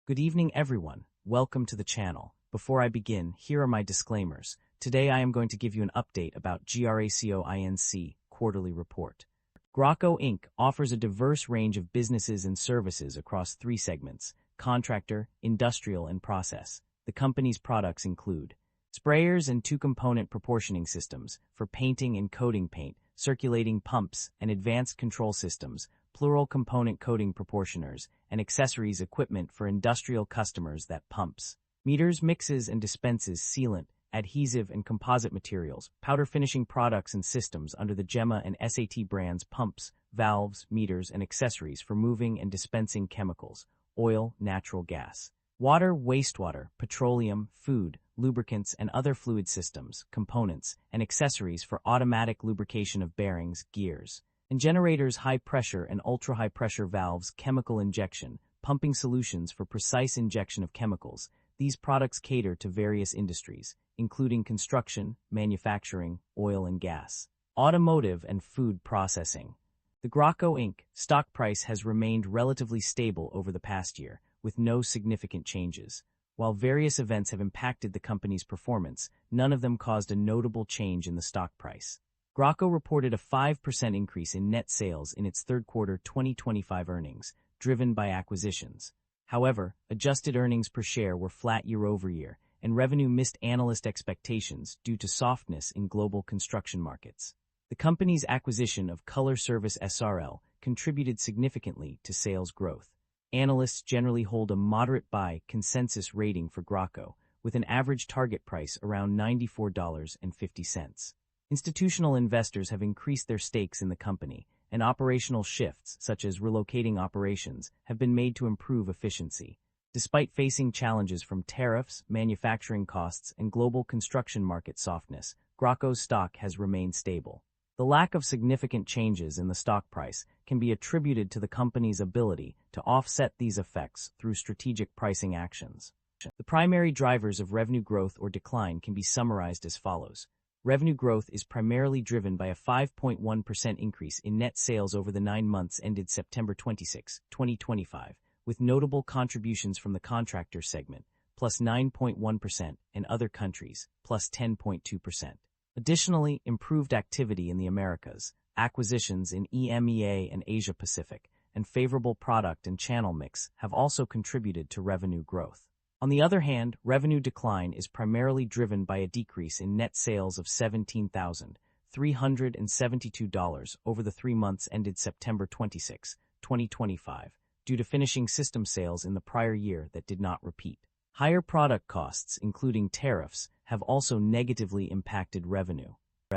Good evening, everyone. Welcome to the channel. Before I begin, here are my disclaimers. Today I am going to give you an update about GRACO INC quarterly report. GRACO Inc. offers a diverse range of businesses and services across three segments: contractor, industrial, and process. The company's products include sprayers and two-component proportioning systems for painting and coating paint, circulating pumps and advanced control systems, plural component coating proportioners, and accessories equipment for industrial customers that pumps, meters, mixes and dispenses sealant, adhesive and composite materials, powder finishing products and systems under the Gemma and SAT brands, pumps, valves, meters, and accessories for moving and dispensing chemicals, oil, natural gas, water, wastewater, petroleum, food, lubricants, and other fluid systems, components, and accessories for automatic lubrication of bearings, gears, and generators, high-pressure and ultra-high-pressure valves, chemical injection, pumping solutions for precise injection of chemicals. These products cater to various industries, including construction, manufacturing, oil and gas, automotive, and food processing. The GRACO Inc. stock price has remained relatively stable over the past year, with no significant changes. While various events have impacted the company's performance, none of them caused a notable change in the stock price. GRACO reported a 5% increase in net sales in its third quarter 2025 earnings, driven by acquisitions. However, adjusted earnings per share were flat year-over-year, and revenue missed analyst expectations due to softness in global construction markets. The company's acquisition of Color Service SRL contributed significantly to sales growth. Analysts generally hold a moderate buy consensus rating for GRACO, with an average target price around $94.50. Institutional investors have increased their stakes in the company, and operational shifts, such as relocating operations, have been made to improve efficiency. Despite facing challenges from tariffs, manufacturing costs, and global construction market softness, GRACO's stock has remained stable. The lack of significant changes in the stock price can be attributed to the company's ability to offset these effects through strategic pricing actions. The primary drivers of revenue growth or decline can be summarized as follows. Revenue growth is primarily driven by a 5.1% increase in net sales over the 9 months ended September 26, 2025, with notable contributions from the contractor segment, plus 9.1%, and other countries, plus 10.2%. Additionally, improved activity in the Americas, acquisitions in EMEA and Asia Pacific, and favorable product and channel mix have also contributed to revenue growth. On the other hand, revenue decline is primarily driven by a decrease in net sales of $17,372 over the 3 months ended September 26, 2025, due to finishing system sales in the prior year that did not repeat. Higher product costs, including tariffs, have also negatively impacted revenue.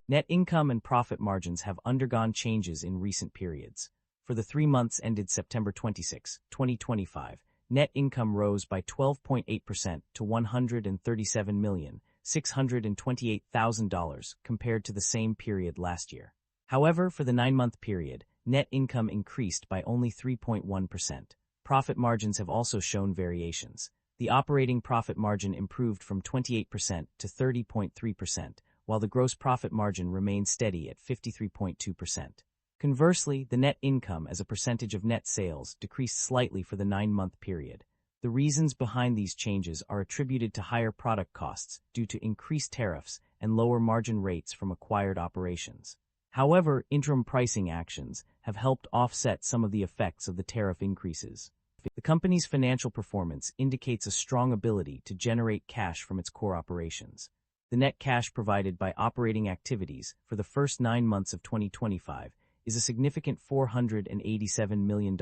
Net income and profit margins have undergone changes in recent periods. For the 3 months ended September 26, 2025, net income rose by 12.8% to $137,628,000 compared to the same period last year. However, for the 9-month period, net income increased by only 3.1%. Profit margins have also shown variations. The operating profit margin improved from 28% to 30.3%, while the gross profit margin remained steady at 53.2%. Conversely, the net income as a percentage of net sales decreased slightly for the 9-month period. The reasons behind these changes are attributed to higher product costs due to increased tariffs and lower margin rates from acquired operations. However, interim pricing actions have helped offset some of the effects of the tariff increases. The company's financial performance indicates a strong ability to generate cash from its core operations. The net cash provided by operating activities for the first 9 months of 2025 is a significant $487 million,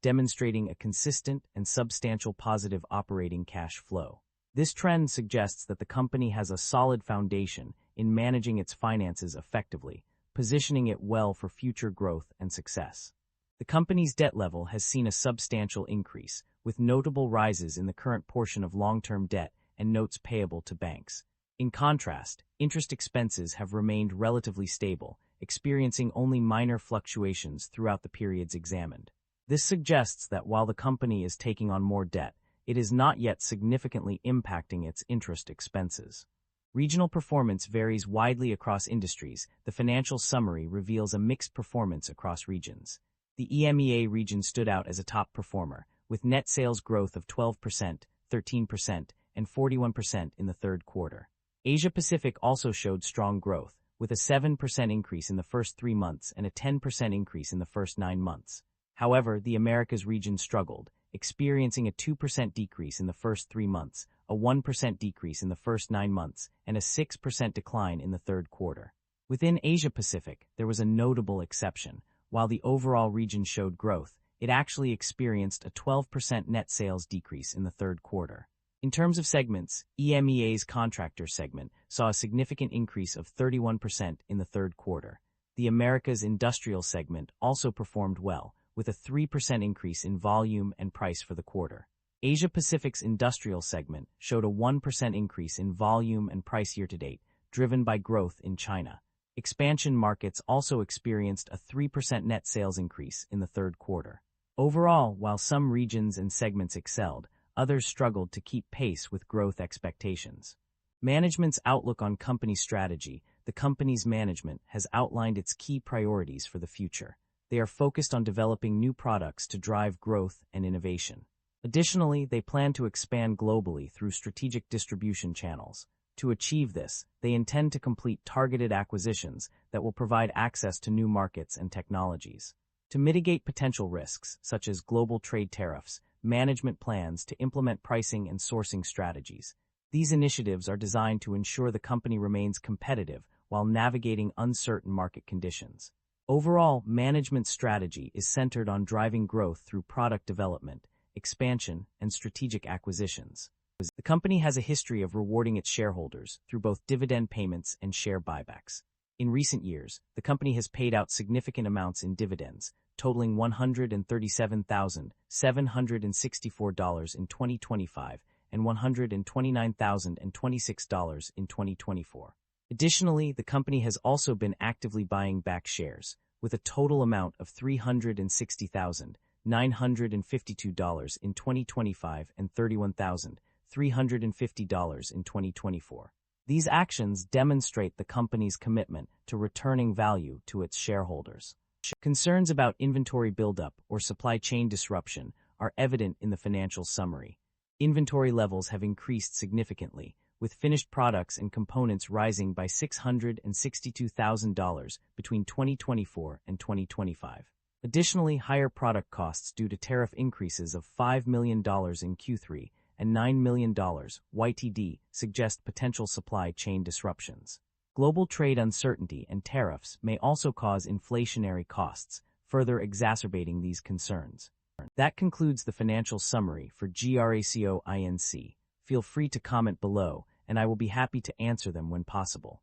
demonstrating a consistent and substantial positive operating cash flow. This trend suggests that the company has a solid foundation in managing its finances effectively, positioning it well for future growth and success. The company's debt level has seen a substantial increase, with notable rises in the current portion of long-term debt and notes payable to banks. In contrast, interest expenses have remained relatively stable, experiencing only minor fluctuations throughout the periods examined. This suggests that while the company is taking on more debt, it is not yet significantly impacting its interest expenses. Regional performance varies widely across industries. The financial summary reveals a mixed performance across regions. The EMEA region stood out as a top performer, with net sales growth of 12%, 13%, and 41% in the third quarter. Asia-Pacific also showed strong growth, with a 7% increase in the first 3 months and a 10% increase in the first 9 months. However, the Americas region struggled, experiencing a 2% decrease in the first 3 months, a 1% decrease in the first 9 months, and a 6% decline in the third quarter. Within Asia-Pacific, there was a notable exception. While the overall region showed growth, it actually experienced a 12% net sales decrease in the third quarter. In terms of segments, EMEA's contractor segment saw a significant increase of 31% in the third quarter. The Americas industrial segment also performed well, with a 3% increase in volume and price for the quarter. Asia-Pacific's industrial segment showed a 1% increase in volume and price year-to-date, driven by growth in China. Expansion markets also experienced a 3% net sales increase in the third quarter. Overall, while some regions and segments excelled, others struggled to keep pace with growth expectations. Management's outlook on company strategy: the company's management has outlined its key priorities for the future. They are focused on developing new products to drive growth and innovation. Additionally, they plan to expand globally through strategic distribution channels. To achieve this, they intend to complete targeted acquisitions that will provide access to new markets and technologies. To mitigate potential risks, such as global trade tariffs, management plans to implement pricing and sourcing strategies. These initiatives are designed to ensure the company remains competitive while navigating uncertain market conditions. Overall, management's strategy is centered on driving growth through product development, expansion, and strategic acquisitions. The company has a history of rewarding its shareholders through both dividend payments and share buybacks. In recent years, the company has paid out significant amounts in dividends, totaling $137,764 in 2025 and $129,026 in 2024. Additionally, the company has also been actively buying back shares, with a total amount of $360,952 in 2025 and $31,350 in 2024. These actions demonstrate the company's commitment to returning value to its shareholders. Concerns about inventory buildup or supply chain disruption are evident in the financial summary. Inventory levels have increased significantly, with finished products and components rising by $662,000 between 2024 and 2025. Additionally, higher product costs due to tariff increases of $5 million in Q3 and $9 million YTD suggest potential supply chain disruptions. Global trade uncertainty and tariffs may also cause inflationary costs, further exacerbating these concerns. That concludes the financial summary for GRACO INC. Feel free to comment below, and I will be happy to answer them when possible.